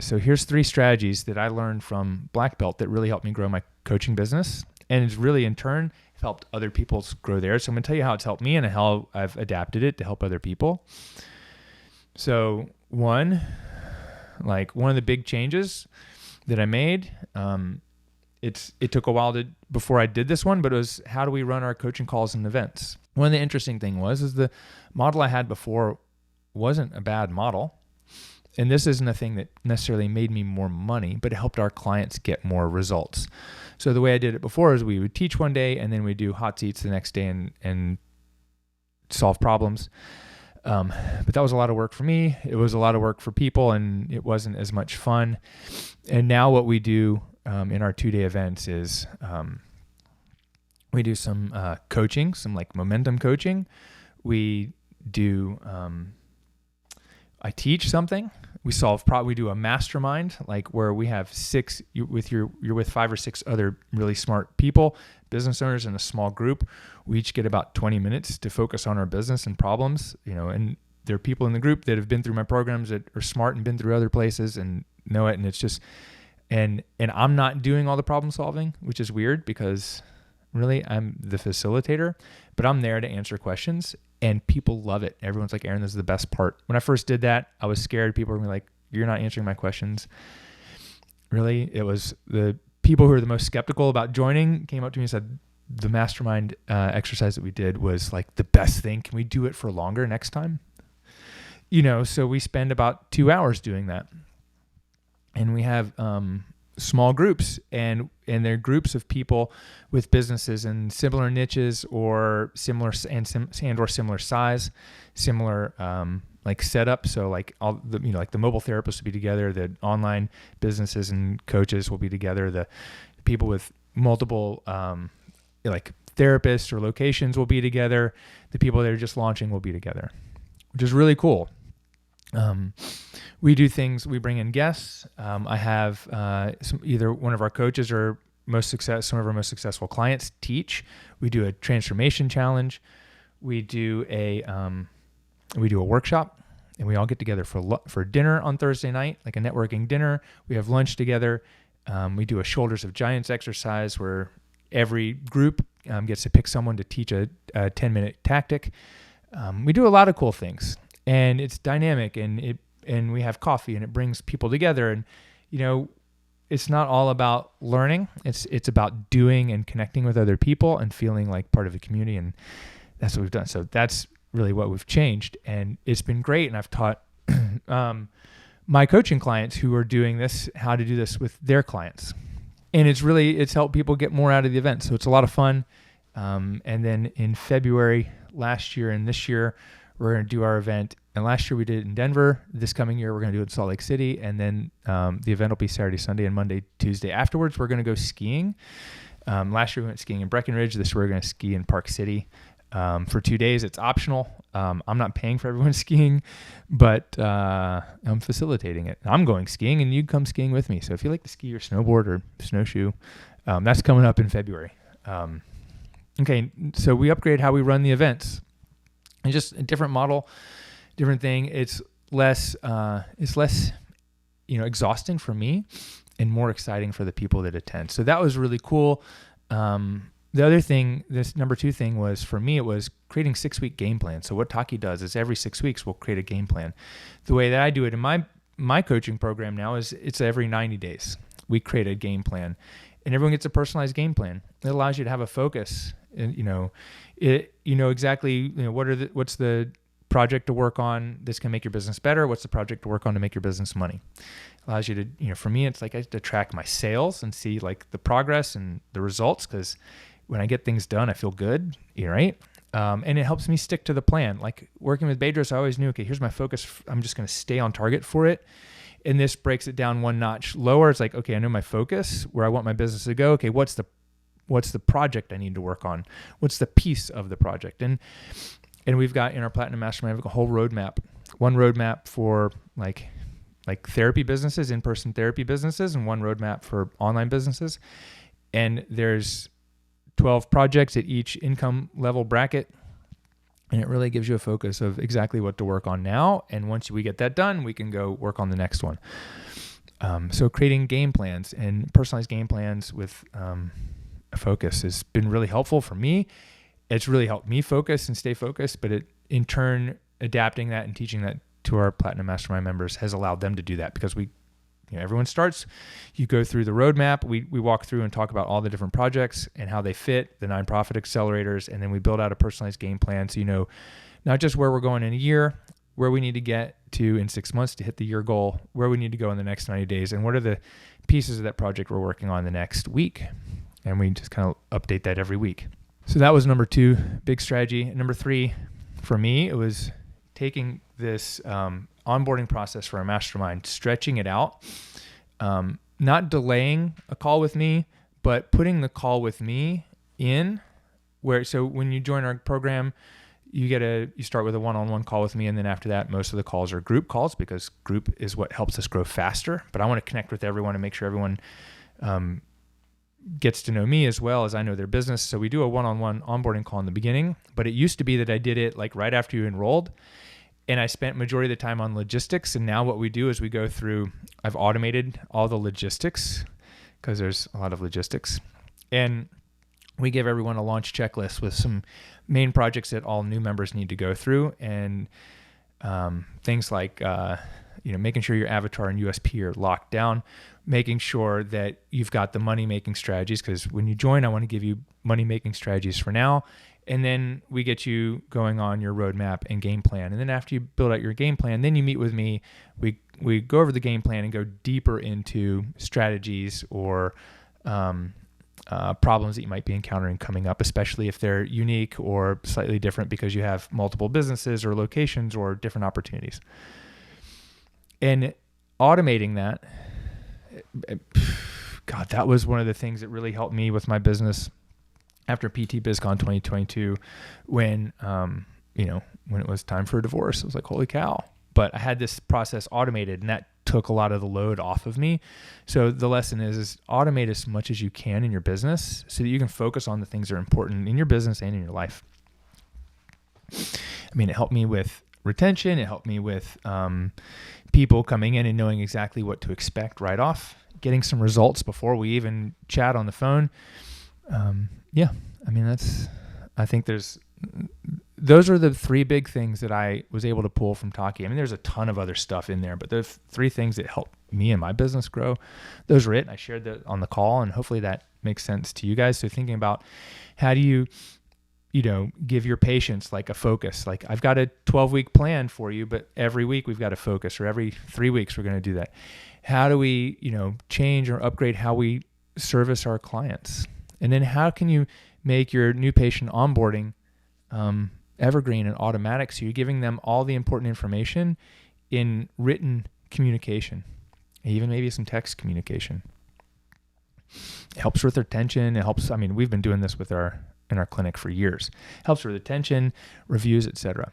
So here's 3 strategies that I learned from Black Belt that really helped me grow my coaching business. And it's really in turn helped other people grow theirs. So I'm going to tell you how it's helped me and how I've adapted it to help other people. So one of the big changes that I made, it took a while before I did this one, but it was how do we run our coaching calls and events? One of the interesting thing is the model I had before wasn't a bad model. And this isn't a thing that necessarily made me more money, but it helped our clients get more results. So the way I did it before is we would teach one day and then we'd do hot seats the next day and solve problems. But that was a lot of work for me. It was a lot of work for people and it wasn't as much fun. And now what we do in our 2-day events is we do some coaching, some like momentum coaching. We do, I teach something. We do a mastermind, like where we have you're with 5 or 6 other really smart people, business owners in a small group. We each get about 20 minutes to focus on our business and problems, and there are people in the group that have been through my programs that are smart and been through other places and know it. And it's just, and I'm not doing all the problem solving, which is weird because really I'm the facilitator, but I'm there to answer questions. And people love it. Everyone's like, Aaron, this is the best part. When I first did that, I was scared. People were like, you're not answering my questions. Really, it was the people who were the most skeptical about joining came up to me and said, the mastermind exercise that we did was like the best thing. Can we do it for longer next time? So we spend about 2 hours doing that. And we have small groups and they're groups of people with businesses in similar niches or similar or similar size, similar like setup. So like all the like the mobile therapists will be together, the online businesses and coaches will be together, the people with multiple like therapists or locations will be together, the people that are just launching will be together, which is really cool. We do things, we bring in guests. I have either one of our coaches or some of our most successful clients teach. We do a transformation challenge. We do a workshop, and we all get together for dinner on Thursday night, like a networking dinner. We have lunch together. We do a Shoulders of Giants exercise where every group gets to pick someone to teach a 10-minute tactic. We do a lot of cool things. And it's dynamic and we have coffee and it brings people together. And, it's not all about learning. It's about doing and connecting with other people and feeling like part of a community. And that's what we've done. So that's really what we've changed. And it's been great. And I've taught my coaching clients who are doing this, how to do this with their clients. And it's helped people get more out of the event. So it's a lot of fun. And then in February last year and this year, we're going to do our event. And last year we did it in Denver. This coming year, we're going to do it in Salt Lake City. And then the event will be Saturday, Sunday, and Monday, Tuesday. Afterwards, we're going to go skiing. Last year we went skiing in Breckenridge. This year we're going to ski in Park City for 2 days. It's optional. I'm not paying for everyone skiing, but I'm facilitating it. I'm going skiing and you come skiing with me. So if you like to ski or snowboard or snowshoe, that's coming up in February. Okay, so we upgrade how we run the events. And just a different model, different thing. It's less, exhausting for me and more exciting for the people that attend. So that was really cool. The other thing, this number 2 thing was for me, it was creating 6-week game plans. So what Taki does is every 6 weeks, we'll create a game plan. The way that I do it in my coaching program now is it's every 90 days. We create a game plan and everyone gets a personalized game plan. It allows you to have a focus and, exactly, what's the project to work on. This can make your business better. What's the project to work on to make your business money? Allows you to, for me, it's like I have to track my sales and see like the progress and the results. Cause when I get things done, I feel good. Right. And it helps me stick to the plan. Like working with Bedros, I always knew, okay, here's my focus. I'm just going to stay on target for it. And this breaks it down one notch lower. It's like, okay, I know my focus, where I want my business to go. Okay, what's the project I need to work on? What's the piece of the project? And we've got in our Platinum Mastermind, we've got a whole roadmap. One roadmap for like therapy businesses, in-person therapy businesses, and one roadmap for online businesses. And there's 12 projects at each income level bracket. And it really gives you a focus of exactly what to work on now. And once we get that done, we can go work on the next one. So creating game plans and personalized game plans with a focus has been really helpful for me. It's really helped me focus and stay focused, but it, in turn, adapting that and teaching that to our Platinum Mastermind members has allowed them to do that, because everyone starts, you go through the roadmap, we walk through and talk about all the different projects and how they fit, the 9 profit accelerators, and then we build out a personalized game plan so you know not just where we're going in a year, where we need to get to in 6 months to hit the year goal, where we need to go in the next 90 days, and what are the pieces of that project we're working on the next week. And we just kind of update that every week. So that was number 2, big strategy. And number 3, for me, it was taking this onboarding process for a mastermind, stretching it out, not delaying a call with me, but putting the call with me in where, so when you join our program, you start with a one-on-one call with me. And then after that, most of the calls are group calls, because group is what helps us grow faster. But I want to connect with everyone and make sure everyone gets to know me as well as I know their business. So we do a one-on-one onboarding call in the beginning, but it used to be that I did it like right after you enrolled, and I spent majority of the time on logistics. And now what we do is we go through, I've automated all the logistics because there's a lot of logistics, and we give everyone a launch checklist with some main projects that all new members need to go through, and things like making sure your avatar and USP are locked down, making sure that you've got the money-making strategies, because when you join, I want to give you money-making strategies for now, and then we get you going on your roadmap and game plan. And then after you build out your game plan, then you meet with me. We go over the game plan and go deeper into strategies or problems that you might be encountering coming up, especially if they're unique or slightly different because you have multiple businesses or locations or different opportunities. And automating that, God, that was one of the things that really helped me with my business after PT BizCon 2022, when it was time for a divorce. I was like, holy cow. But I had this process automated, and that took a lot of the load off of me. So the lesson is automate as much as you can in your business so that you can focus on the things that are important in your business and in your life. I mean, it helped me with retention. It helped me with people coming in and knowing exactly what to expect right off, getting some results before we even chat on the phone. I think those are the 3 big things that I was able to pull from Taki. I mean, there's a ton of other stuff in there, but the 3 things that helped me and my business grow, those were it. I shared that on the call, and hopefully that makes sense to you guys. So thinking about how do you give your patients like a focus, like I've got a 12-week plan for you, but every week we've got a focus, or every 3 weeks we're going to do that. How do we, change or upgrade how we service our clients? And then how can you make your new patient onboarding evergreen and automatic, so you're giving them all the important information in written communication, even maybe some text communication. It helps with retention. It helps. I mean, we've been doing this in our clinic for years. Helps with retention, reviews, etc.